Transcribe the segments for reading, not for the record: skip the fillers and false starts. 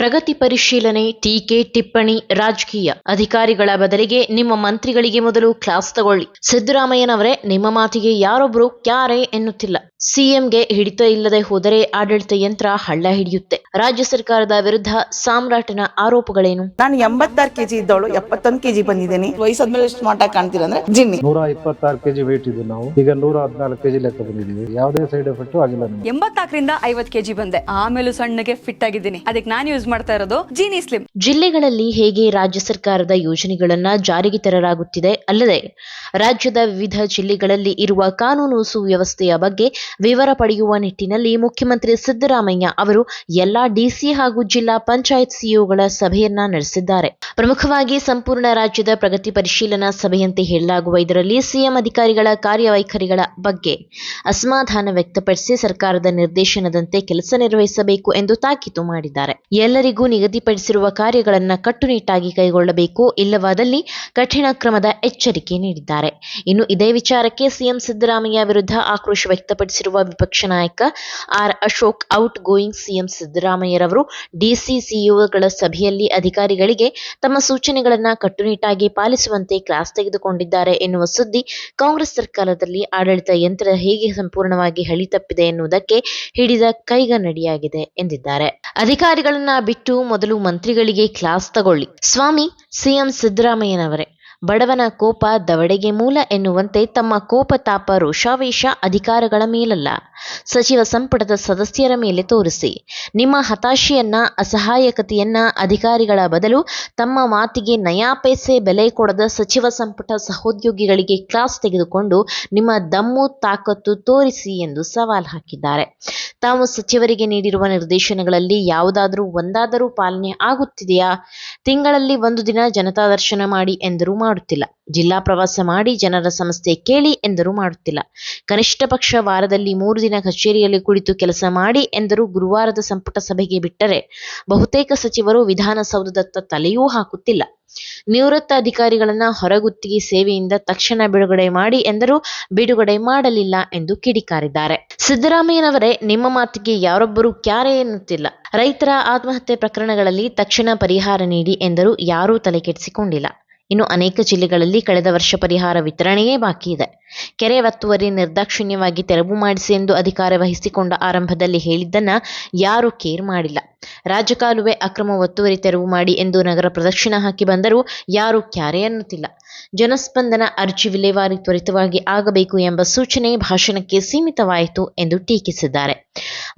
ಪ್ರಗತಿ ಪರಿಶೀಲನೆ, ಟೀಕೆ, ಟಿಪ್ಪಣಿ, ರಾಜಕೀಯ. ಅಧಿಕಾರಿಗಳ ಬದಲಿಗೆ ನಿಮ್ಮ ಮಂತ್ರಿಗಳಿಗೆ ಮೊದಲು ಕ್ಲಾಸ್ ತಗೊಳ್ಳಿ. ಸಿದ್ದರಾಮಯ್ಯನವರೇ, ನಿಮ್ಮ ಮಾತಿಗೆ ಯಾರೊಬ್ರು ಕ್ಯಾರೆ ಎನ್ನುತ್ತಿಲ್ಲ. ಸಿಎಂಗೆ ಹಿಡಿತ ಇಲ್ಲದೆ ಹೋದರೆ ಆಡಳಿತ ಯಂತ್ರ ಹಳ್ಳ ಹಿಡಿಯುತ್ತೆ. ರಾಜ್ಯ ಸರ್ಕಾರದ ವಿರುದ್ಧ ಸಾಮ್ರಾಟನ ಆರೋಪಗಳೇನು? ನಾನು 86 kg ಇದ್ದವಳು 71 kg ಬಂದಿದ್ದೇನೆ. ವಯಸ್ಸಾದ್ಮೇಲೆ ಸ್ಮಾರ್ಟ್ ಆಗಿ ಕಾಣ್ತೀರಾ ಅಂದ್ರೆ ಜಿನ್ನಿ. 126 kg ವೇಟ್ ಇದ್ದು ನಾವು ಈಗ 114 kg ಲೆಕ್ಕ ಬಂದಿದ್ದೀವಿ. ಯಾವುದೇ ಸೈಡ್ ಎಫೆಕ್ಟ್ ಆಗಿಲ್ಲ. 84ರಿಂದ 50 kg ಬಂದೆ. ಆಮೇಲೆ ಸಣ್ಣಗೆ ಫಿಟ್ ಆಗಿದ್ದೀನಿ. ಅದಕ್ಕೆ ನಾನು ಯೂಸ್ ಮಾಡ್ತಾ ಇರೋದು ಜೀನಿ ಸ್ಲಿಮ್. ಜಿಲ್ಲೆಗಳಲ್ಲಿ ಹೇಗೆ ರಾಜ್ಯ ಸರ್ಕಾರದ ಯೋಜನೆಗಳನ್ನ ಜಾರಿಗೆ ತರಲಾಗುತ್ತಿದೆ ಅಲ್ಲದೆ ರಾಜ್ಯದ ವಿವಿಧ ಜಿಲ್ಲೆಗಳಲ್ಲಿ ಇರುವ ಕಾನೂನು ಸುವ್ಯವಸ್ಥೆಯ ಬಗ್ಗೆ ವಿವರ ಪಡೆಯುವ ನಿಟ್ಟಿನಲ್ಲಿ ಮುಖ್ಯಮಂತ್ರಿ ಸಿದ್ದರಾಮಯ್ಯ ಅವರು ಎಲ್ಲಾ ಡಿಸಿ ಹಾಗೂ ಜಿಲ್ಲಾ ಪಂಚಾಯತ್ ಸಿಇಒಗಳ ಸಭೆಯನ್ನ ನಡೆಸಿದ್ದಾರೆ. ಪ್ರಮುಖವಾಗಿ ಸಂಪೂರ್ಣ ರಾಜ್ಯದ ಪ್ರಗತಿ ಪರಿಶೀಲನಾ ಸಭೆಯಂತೆ ಹೇಳಲಾಗುವ ಇದರಲ್ಲಿ ಸಿಎಂ ಅಧಿಕಾರಿಗಳ ಕಾರ್ಯವೈಖರಿಗಳ ಬಗ್ಗೆ ಅಸಮಾಧಾನ ವ್ಯಕ್ತಪಡಿಸಿ ಸರ್ಕಾರದ ನಿರ್ದೇಶನದಂತೆ ಕೆಲಸ ನಿರ್ವಹಿಸಬೇಕು ಎಂದು ತಾಕೀತು ಮಾಡಿದ್ದಾರೆ. ಎಲ್ಲರಿಗೂ ನಿಗದಿಪಡಿಸಿರುವ ಕಾರ್ಯಗಳನ್ನು ಕಟ್ಟುನಿಟ್ಟಾಗಿ ಕೈಗೊಳ್ಳಬೇಕು, ಇಲ್ಲವಾದಲ್ಲಿ ಕಠಿಣ ಕ್ರಮದ ಎಚ್ಚರಿಕೆ ನೀಡಿದ್ದಾರೆ. ಇನ್ನು ಇದೇ ವಿಚಾರಕ್ಕೆ ಸಿಎಂ ಸಿದ್ದರಾಮಯ್ಯ ವಿರುದ್ಧ ಆಕ್ರೋಶ ವ್ಯಕ್ತಪಡಿಸಿರುವ ವಿಪಕ್ಷ ನಾಯಕ R Ashok, outgoing CM ಸಿದ್ದರಾಮಯ್ಯರವರು ಡಿಸಿ ಸಿಇಒಗಳ ಸಭೆಯಲ್ಲಿ ಅಧಿಕಾರಿಗಳಿಗೆ ತಮ್ಮ ಸೂಚನೆಗಳನ್ನು ಕಟ್ಟುನಿಟ್ಟಾಗಿ ಪಾಲಿಸುವಂತೆ ಕ್ಲಾಸ್ ತೆಗೆದುಕೊಂಡಿದ್ದಾರೆ ಎನ್ನುವ ಸುದ್ದಿ ಕಾಂಗ್ರೆಸ್ ಸರ್ಕಾರದಲ್ಲಿ ಆಡಳಿತ ಯಂತ್ರ ಹೇಗೆ ಸಂಪೂರ್ಣವಾಗಿ ಹಳಿ ತಪ್ಪಿದೆ ಎನ್ನುವುದಕ್ಕೆ ಹಿಡಿದ ಕೈಗನ್ನಡಿಯಾಗಿದೆ ಎಂದಿದ್ದಾರೆ. ಅಧಿಕಾರಿಗಳನ್ನ ಬಿಟ್ಟು ಮೊದಲು ಮಂತ್ರಿಗಳಿಗೆ ಕ್ಲಾಸ್ ತಗೊಳ್ಳಿ. ಸ್ವಾಮಿ, ಸಿಎಂ ಸಿದ್ದರಾಮಯ್ಯನವರೇ, ಬಡವನ ಕೋಪ ದವಡೆಗೆ ಮೂಲ ಎನ್ನುವಂತೆ ತಮ್ಮ ಕೋಪ, ತಾಪ, ರೋಷಾವೇಶ ಅಧಿಕಾರಿಗಳ ಮೇಲಲ್ಲ, ಸಚಿವ ಸಂಪುಟದ ಸದಸ್ಯರ ಮೇಲೆ ತೋರಿಸಿ. ನಿಮ್ಮ ಹತಾಶೆಯನ್ನ, ಅಸಹಾಯಕತೆಯನ್ನ ಅಧಿಕಾರಿಗಳ ಬದಲು ತಮ್ಮ ಮಾತಿಗೆ ನಯಾ ಪೈಸೆ ಬೆಲೆ ಕೊಡದ ಸಚಿವ ಸಂಪುಟ ಸಹೋದ್ಯೋಗಿಗಳಿಗೆ ಕ್ಲಾಸ್ ತೆಗೆದುಕೊಂಡು ನಿಮ್ಮ ದಮ್ಮು ತಾಕತ್ತು ತೋರಿಸಿ ಎಂದು ಸವಾಲ್ ಹಾಕಿದ್ದಾರೆ. ತಾವು ಸಚಿವರಿಗೆ ನೀಡಿರುವ ನಿರ್ದೇಶನಗಳಲ್ಲಿ ಯಾವುದಾದರೂ ಒಂದಾದರೂ ಪಾಲನೆ ಆಗುತ್ತಿದೆಯಾ? ತಿಂಗಳಲ್ಲಿ 1 ದಿನ ಜನತಾ ದರ್ಶನ ಮಾಡಿ ಎಂದರೂ ಮಾಡುತ್ತಿಲ್ಲ. ಜಿಲ್ಲಾ ಪ್ರವಾಸ ಮಾಡಿ ಜನರ ಸಮಸ್ಯೆ ಕೇಳಿ ಎಂದರೂ ಮಾಡುತ್ತಿಲ್ಲ. ಕನಿಷ್ಠ ಪಕ್ಷ ವಾರದಲ್ಲಿ 3 ದಿನ ಕಚೇರಿಯಲ್ಲಿ ಕುಳಿತು ಕೆಲಸ ಮಾಡಿ ಎಂದರೂ ಗುರುವಾರದ ಸಂಪುಟ ಸಭೆಗೆ ಬಿಟ್ಟರೆ ಬಹುತೇಕ ಸಚಿವರು ವಿಧಾನಸೌಧದತ್ತ ತಲೆಯೂ ಹಾಕುತ್ತಿಲ್ಲ. ನಿವೃತ್ತ ಅಧಿಕಾರಿಗಳನ್ನ ಹೊರಗುತ್ತಿಗೆ ಸೇವೆಯಿಂದ ತಕ್ಷಣ ಬಿಡುಗಡೆ ಮಾಡಿ ಎಂದರೂ ಬಿಡುಗಡೆ ಮಾಡಲಿಲ್ಲ ಎಂದು ಕಿಡಿಕಾರಿದ್ದಾರೆ. ಸಿದ್ದರಾಮಯ್ಯನವರೇ, ನಿಮ್ಮ ಮಾತಿಗೆ ಯಾರೊಬ್ಬರು ಕ್ಯಾರೆ ಎನ್ನುತ್ತಿಲ್ಲ. ರೈತರ ಆತ್ಮಹತ್ಯೆ ಪ್ರಕರಣಗಳಲ್ಲಿ ತಕ್ಷಣ ಪರಿಹಾರ ನೀಡಿ ಎಂದರೂ ಯಾರೂ ತಲೆಕೆಡಿಸಿಕೊಂಡಿಲ್ಲ. ಇನ್ನು ಅನೇಕ ಜಿಲ್ಲೆಗಳಲ್ಲಿ ಕಳೆದ ವರ್ಷ ಪರಿಹಾರ ವಿತರಣೆಯೇ ಬಾಕಿ ಇದೆ. ಕೆರೆ ಒತ್ತುವರಿ ನಿರ್ದಾಕ್ಷಿಣ್ಯವಾಗಿ ತೆರವು ಮಾಡಿಸಿ ಎಂದು ಅಧಿಕಾರ ವಹಿಸಿಕೊಂಡ ಆರಂಭದಲ್ಲಿ ಹೇಳಿದ್ದನ್ನ ಯಾರೂ ಕೇರ್ ಮಾಡಿಲ್ಲ. ರಾಜಕಾಲುವೆ ಅಕ್ರಮ ಒತ್ತುವರಿ ತೆರವು ಮಾಡಿ ಎಂದು ನಗರ ಪ್ರದಕ್ಷಿಣೆ ಹಾಕಿ ಬಂದರೂ ಯಾರೂ ಕ್ಯಾರೆ ಅನ್ನುತ್ತಿಲ್ಲ. ಜನಸ್ಪಂದನ ಅರ್ಜಿ ವಿಲೇವಾರಿ ತ್ವರಿತವಾಗಿ ಆಗಬೇಕು ಎಂಬ ಸೂಚನೆ ಭಾಷಣಕ್ಕೆ ಸೀಮಿತವಾಯಿತು ಎಂದು ಟೀಕಿಸಿದ್ದಾರೆ.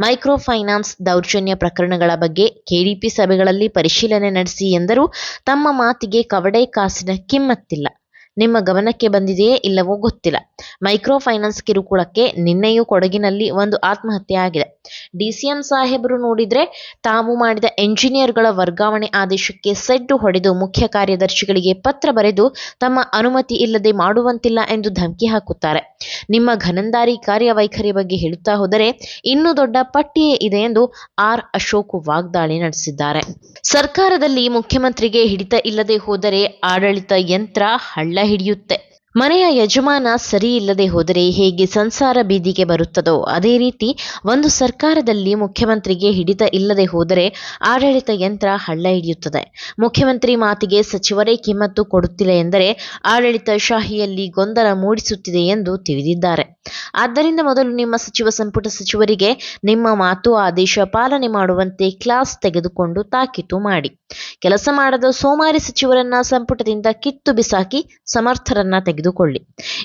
ಮೈಕ್ರೋ ಫೈನಾನ್ಸ್ ದೌರ್ಜನ್ಯ ಪ್ರಕರಣಗಳ ಬಗ್ಗೆ ಕೆಡಿಪಿ ಸಭೆಗಳಲ್ಲಿ ಪರಿಶೀಲನೆ ನಡೆಸಿ ಎಂದರೂ ತಮ್ಮ ಮಾತಿಗೆ ಕವಡೆ ಕಾಸಿನ ಕಿಮ್ಮತ್ತಿಲ್ಲ. ನಿಮ್ಮ ಗಮನಕ್ಕೆ ಬಂದಿದೆಯೇ ಇಲ್ಲವೋ ಗೊತ್ತಿಲ್ಲ. ಮೈಕ್ರೋ ಫೈನಾನ್ಸ್ ಕಿರುಕುಳಕ್ಕೆ ನಿನ್ನೆಯೂ ಕೊಡಗಿನಲ್ಲಿ ಒಂದು ಆತ್ಮಹತ್ಯೆ ಆಗಿದೆ. ಡಿಸಿಎಂ ಸಾಹೇಬರು ನೋಡಿದ್ರೆ ತಾವು ಮಾಡಿದ ಎಂಜಿನಿಯರ್ಗಳ ವರ್ಗಾವಣೆ ಆದೇಶಕ್ಕೆ ಸೆಡ್ಡು ಹೊಡೆದು ಮುಖ್ಯ ಕಾರ್ಯದರ್ಶಿಗಳಿಗೆ ಪತ್ರ ಬರೆದು ತಮ್ಮ ಅನುಮತಿ ಇಲ್ಲದೆ ಮಾಡುವಂತಿಲ್ಲ ಎಂದು ಧಮಕಿ ಹಾಕುತ್ತಾರೆ. ನಿಮ್ಮ ಘನಂದಾರಿ ಕಾರ್ಯವೈಖರಿ ಬಗ್ಗೆ ಹೇಳುತ್ತಾ ಹೋದರೆ ಇನ್ನೂ ದೊಡ್ಡ ಪಟ್ಟಿಯೇ ಇದೆ ಎಂದು ಆರ್ ಅಶೋಕ್ ವಾಗ್ದಾಳಿ ನಡೆಸಿದ್ದಾರೆ. ಸರ್ಕಾರದಲ್ಲಿ ಮುಖ್ಯಮಂತ್ರಿಗೆ ಹಿಡಿತ ಇಲ್ಲದೆ ಹೋದರೆ ಆಡಳಿತ ಯಂತ್ರ ಹಳ್ಳ ಹಿಡಿಯುತ್ತೆ. ಮನೆಯ ಯಜಮಾನ ಸರಿ ಇಲ್ಲದೆ ಹೋದರೆ ಹೇಗೆ ಸಂಸಾರ ಬೀದಿಗೆ ಬರುತ್ತದೋ ಅದೇ ರೀತಿ ಒಂದು ಸರ್ಕಾರದಲ್ಲಿ ಮುಖ್ಯಮಂತ್ರಿಗೆ ಹಿಡಿತ ಇಲ್ಲದೆ ಹೋದರೆ ಆಡಳಿತ ಯಂತ್ರ ಹಳ್ಳ ಹಿಡಿಯುತ್ತದೆ. ಮುಖ್ಯಮಂತ್ರಿ ಮಾತಿಗೆ ಸಚಿವರೇ ಕಿಮ್ಮತ್ತು ಕೊಡುತ್ತಿಲ್ಲ ಎಂದರೆ ಆಡಳಿತ ಶಾಹಿಯಲ್ಲಿ ಗೊಂದಲ ಮೂಡಿಸುತ್ತಿದೆ ಎಂದು ತಿಳಿದಿದ್ದಾರೆ. ಆದ್ದರಿಂದ ಮೊದಲು ನಿಮ್ಮ ಸಚಿವ ಸಂಪುಟ ಸಚಿವರಿಗೆ ನಿಮ್ಮ ಮಾತು ಆದೇಶ ಪಾಲನೆ ಮಾಡುವಂತೆ ಕ್ಲಾಸ್ ತೆಗೆದುಕೊಂಡು ತಾಕೀತು ಮಾಡಿ. ಕೆಲಸ ಮಾಡದ ಸೋಮಾರಿ ಸಚಿವರನ್ನ ಸಂಪುಟದಿಂದ ಕಿತ್ತು ಬಿಸಾಕಿ ಸಮರ್ಥರನ್ನ ತೆಗೆದುಕೊಳ್ಳಿ.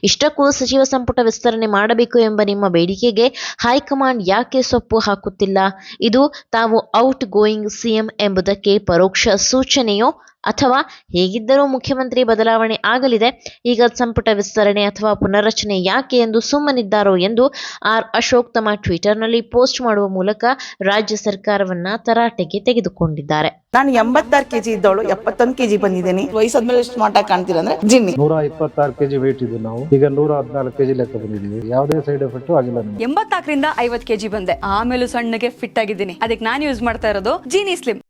ಇಷ್ಟಕ್ಕೂ ಸಚಿವ ಸಂಪುಟ ವಿಸ್ತರಣೆ ಮಾಡಬೇಕು ಎಂಬ ನಿಮ್ಮ ಬೇಡಿಕೆಗೆ ಹೈಕಮಾಂಡ್ ಯಾಕೆ ಸೊಪ್ಪು ಹಾಕುತ್ತಿಲ್ಲ? ಇದು ತಾವು ಔಟ್ ಗೋಯಿಂಗ್ ಸಿಎಂ ಎಂಬುದಕ್ಕೆ ಪರೋಕ್ಷ ಸೂಚನೆಯೋ ಅಥವಾ ಹೇಗಿದ್ದರೂ ಮುಖ್ಯಮಂತ್ರಿ ಬದಲಾವಣೆ ಆಗಲಿದೆ, ಈಗ ಸಂಪುಟ ವಿಸ್ತರಣೆ ಅಥವಾ ಪುನರ್ರಚನೆ ಯಾಕೆ ಎಂದು ಸುಮ್ಮನಿದ್ದಾರೋ ಎಂದು ಆರ್ ಅಶೋಕ್ ತಮ್ಮ ಟ್ವಿಟರ್ನಲ್ಲಿ ಪೋಸ್ಟ್ ಮಾಡುವ ಮೂಲಕ ರಾಜ್ಯ ಸರ್ಕಾರವನ್ನ ತರಾಟೆಗೆ ತೆಗೆದುಕೊಂಡಿದ್ದಾರೆ. ನಾನು 86 kg ಇದ್ದವಳು 71 kg ಬಂದಿದ್ದೇನೆ. ವಯಸ್ಸಾದ್ಮೇಲೆ ಸ್ಮಾರ್ಟ್ ಆಗಿ ಕಾಣ್ತೀರಾ ಅಂದ್ರೆ ಜಿನ್ನಿ. 126 kg ವೇಟ್ ಇದ್ದು ನಾವು ಈಗ 114 kg ಲೆಕ್ಕ ಬಂದಿದ್ದೀವಿ. ಯಾವುದೇ ಸೈಡ್ ಎಫೆಕ್ಟ್ ಆಗಿಲ್ಲ. 84ರಿಂದ 50 kg ಬಂದೆ. ಆಮೇಲೆ ಸಣ್ಣಗೆ ಫಿಟ್ ಆಗಿದ್ದೀನಿ. ಅದಕ್ಕೆ ನಾನು ಯೂಸ್ ಮಾಡ್ತಾ ಇರೋದು ಜೀನಿ ಸ್ಲಿಮ್.